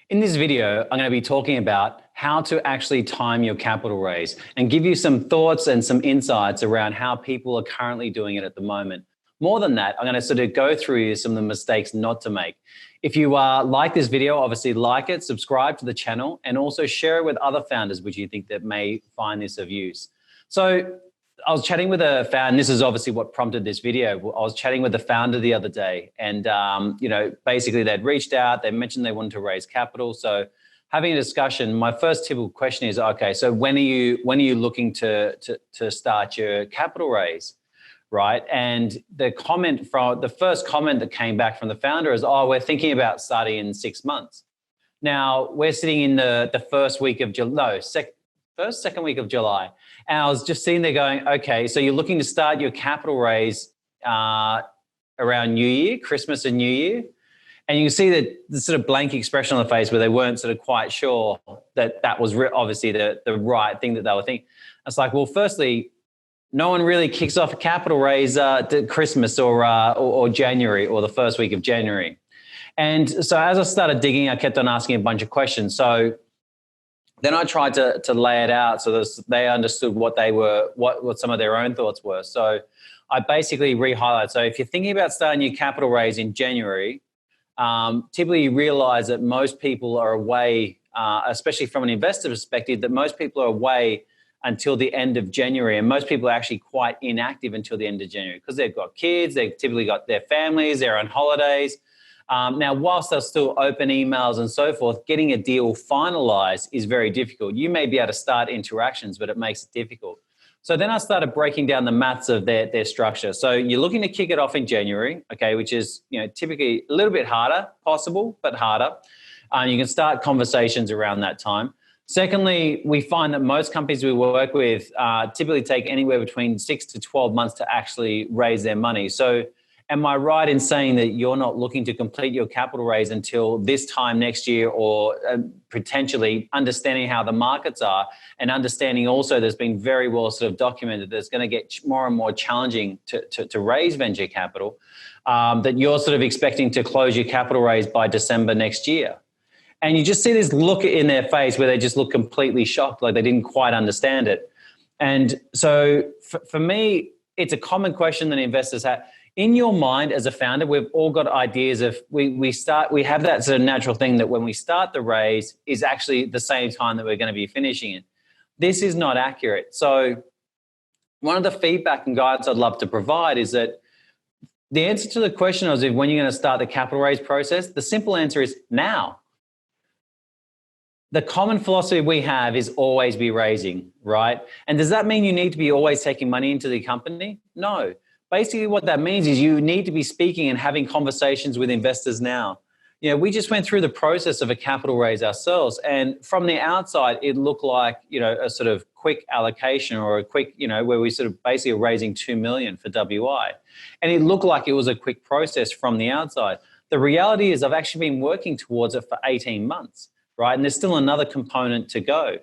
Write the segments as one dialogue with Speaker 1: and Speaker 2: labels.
Speaker 1: In this video, I'm going to be talking about how to actually time your capital raise and give you some thoughts and some insights around how people are currently doing it at the moment. More than that, I'm going to sort of go through some of the mistakes not to make. If you like this video, obviously like it, subscribe to the channel, and also share it with other founders which you think that may find this of use. So I was chatting with a founder, and this is obviously what prompted this video. I was chatting with the founder the other day, and basically they'd reached out, they mentioned they wanted to raise capital. So having a discussion, my first typical question is, okay, so when are you looking to start your capital raise? Right. And the first comment that came back from the founder is, oh, we're thinking about starting in 6 months. Now we're sitting in the first week of July, second week of July. And I was just sitting there going, okay, so you're looking to start your capital raise around New Year, Christmas and New Year. And you can see that the sort of blank expression on the face where they weren't sort of quite sure that was obviously the right thing that they were thinking. It's like, well, firstly, no one really kicks off a capital raise to Christmas or January or the first week of January. And so as I started digging, I kept on asking a bunch of questions. So then I tried to lay it out so that they understood what some of their own thoughts were. So I basically re-highlighted. So if you're thinking about starting your capital raise in January, typically you realize that most people are away, especially from an investor perspective, that most people are away until the end of January. And most people are actually quite inactive until the end of January because they've got kids, they've typically got their families, they're on holidays. Now, whilst they'll still open emails and so forth, getting a deal finalized is very difficult. You may be able to start interactions, but it makes it difficult. So then I started breaking down the maths of their structure. So you're looking to kick it off in January, okay, which is typically a little bit harder, possible, but harder. You can start conversations around that time. Secondly, we find that most companies we work with typically take anywhere between 6 to 12 months to actually raise their money. So am I right in saying that you're not looking to complete your capital raise until this time next year, or potentially understanding how the markets are and understanding also there's been very well sort of documented that it's going to get more and more challenging to raise venture capital, that you're sort of expecting to close your capital raise by December next year? And you just see this look in their face where they just look completely shocked, like they didn't quite understand it. And so for me, it's a common question that investors have. In your mind as a founder, we've all got ideas of we have that sort of natural thing that when we start the raise is actually the same time that we're going to be finishing it. This is not accurate. So one of the feedback and guidance I'd love to provide is that the answer to the question of when you're going to start the capital raise process, the simple answer is now. The common philosophy we have is always be raising, right? And does that mean you need to be always taking money into the company? No. Basically what that means is you need to be speaking and having conversations with investors now. We just went through the process of a capital raise ourselves, and from the outside, it looked like, a sort of quick allocation or a quick, where we sort of basically are raising 2 million for WI. And it looked like it was a quick process from the outside. The reality is I've actually been working towards it for 18 months. Right? And there's still another component to go.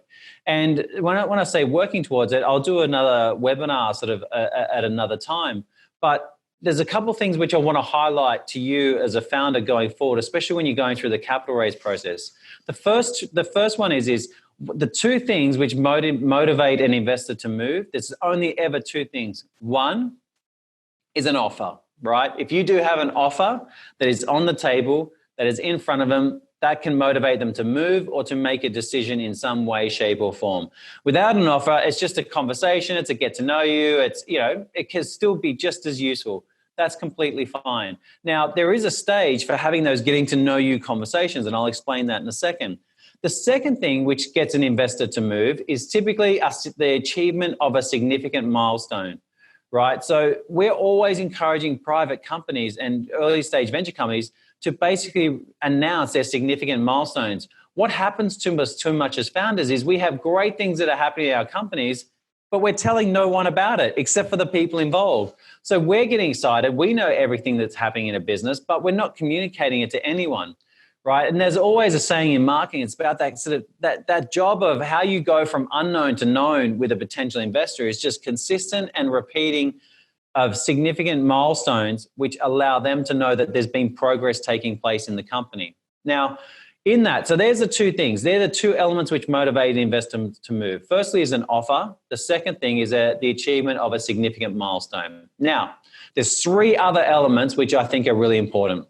Speaker 1: And when I say working towards it, I'll do another webinar sort of at another time. But there's a couple of things which I want to highlight to you as a founder going forward, especially when you're going through the capital raise process. The first one is the two things which motivate an investor to move. There's only ever two things. One is an offer, right? If you do have an offer that is on the table, that is in front of them, that can motivate them to move or to make a decision in some way, shape, or form. Without an offer, it's just a conversation. It's a get to know you. It's, it can still be just as useful. That's completely fine. Now, there is a stage for having those getting to know you conversations, and I'll explain that in a second. The second thing which gets an investor to move is typically the achievement of a significant milestone, right? So we're always encouraging private companies and early stage venture companies to basically announce their significant milestones. What happens to us too much as founders is we have great things that are happening in our companies, but we're telling no one about it except for the people involved. So we're getting excited. We know everything that's happening in a business, but we're not communicating it to anyone, right? And there's always a saying in marketing, it's about that sort of that job of how you go from unknown to known with a potential investor is just consistent and repeating of significant milestones which allow them to know that there's been progress taking place in the company. Now, In that, so there's the two things. They're the two elements which motivate an investor to move. Firstly is an offer. The second thing is the achievement of a significant milestone. Now, there's three other elements which I think are really important.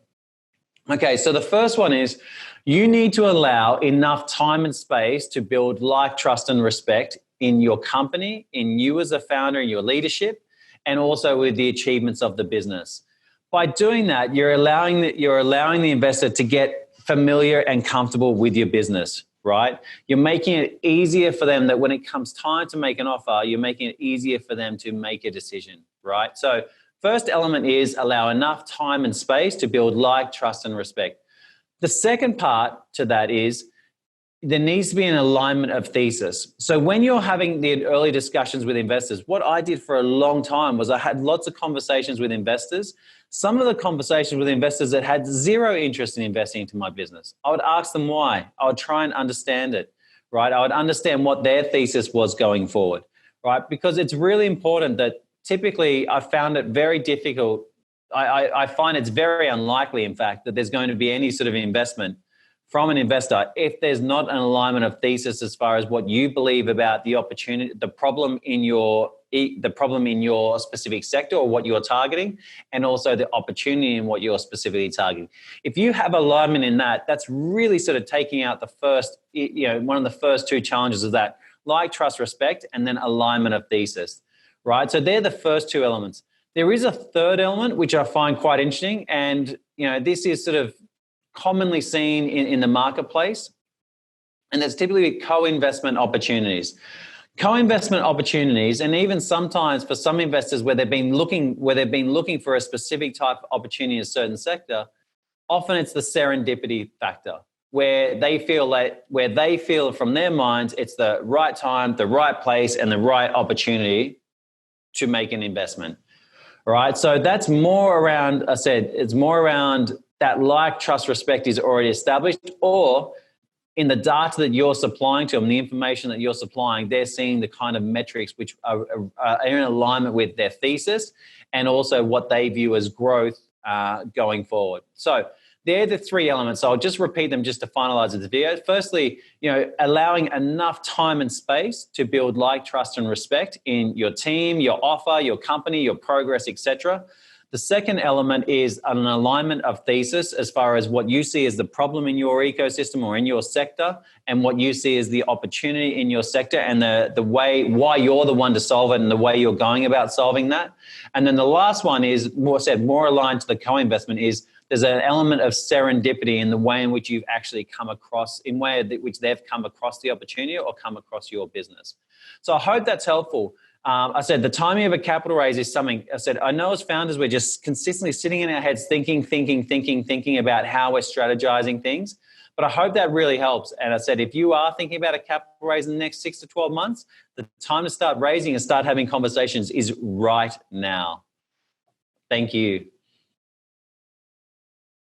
Speaker 1: Okay, so the first one is you need to allow enough time and space to build like, trust, and respect in your company, in you as a founder, in your leadership, and also with the achievements of the business. By doing that, you're allowing the investor to get familiar and comfortable with your business, right? You're making it easier for them that when it comes time to make an offer, you're making it easier for them to make a decision, right? So first element is allow enough time and space to build like, trust, and respect. The second part to that is there needs to be an alignment of thesis. So when you're having the early discussions with investors, what I did for a long time was I had lots of conversations with investors. Some of the conversations with investors that had zero interest in investing into my business. I would ask them why. I would try and understand it, right? I would understand what their thesis was going forward, right? Because it's really important that typically I found it very difficult. I find it's very unlikely, in fact, that there's going to be any sort of investment from an investor if there's not an alignment of thesis as far as what you believe about the opportunity, the problem in your specific sector or what you're targeting, and also the opportunity in what you're specifically targeting. If you have alignment in that, that's really sort of taking out the first, one of the first two challenges of that, like, trust, respect, and then alignment of thesis, right? So they're the first two elements. There is a third element, which I find quite interesting. And, this is sort of commonly seen in the marketplace, and that's typically co-investment opportunities. Co-investment opportunities, and even sometimes for some investors where they've been looking for a specific type of opportunity in a certain sector, often it's the serendipity factor where they feel from their minds it's the right time, the right place, and the right opportunity to make an investment. All right, so that's more around. I said it's more around that like, trust, respect is already established, or in the data that you're supplying to them, the information that you're supplying, they're seeing the kind of metrics which are in alignment with their thesis and also what they view as growth going forward. So they're the three elements. So I'll just repeat them just to finalize the video. Firstly, allowing enough time and space to build like, trust, and respect in your team, your offer, your company, your progress, etc. The second element is an alignment of thesis as far as what you see as the problem in your ecosystem or in your sector, and what you see as the opportunity in your sector, and the way why you're the one to solve it and the way you're going about solving that. And then the last one is more aligned to the co-investment is there's an element of serendipity in the way in which you've actually come across, in way which they've come across the opportunity or come across your business. So I hope that's helpful. I said the timing of a capital raise is something. I know as founders, we're just consistently sitting in our heads thinking about how we're strategizing things. But I hope that really helps. And I said, if you are thinking about a capital raise in the next 6 to 12 months, the time to start raising and start having conversations is right now. Thank you.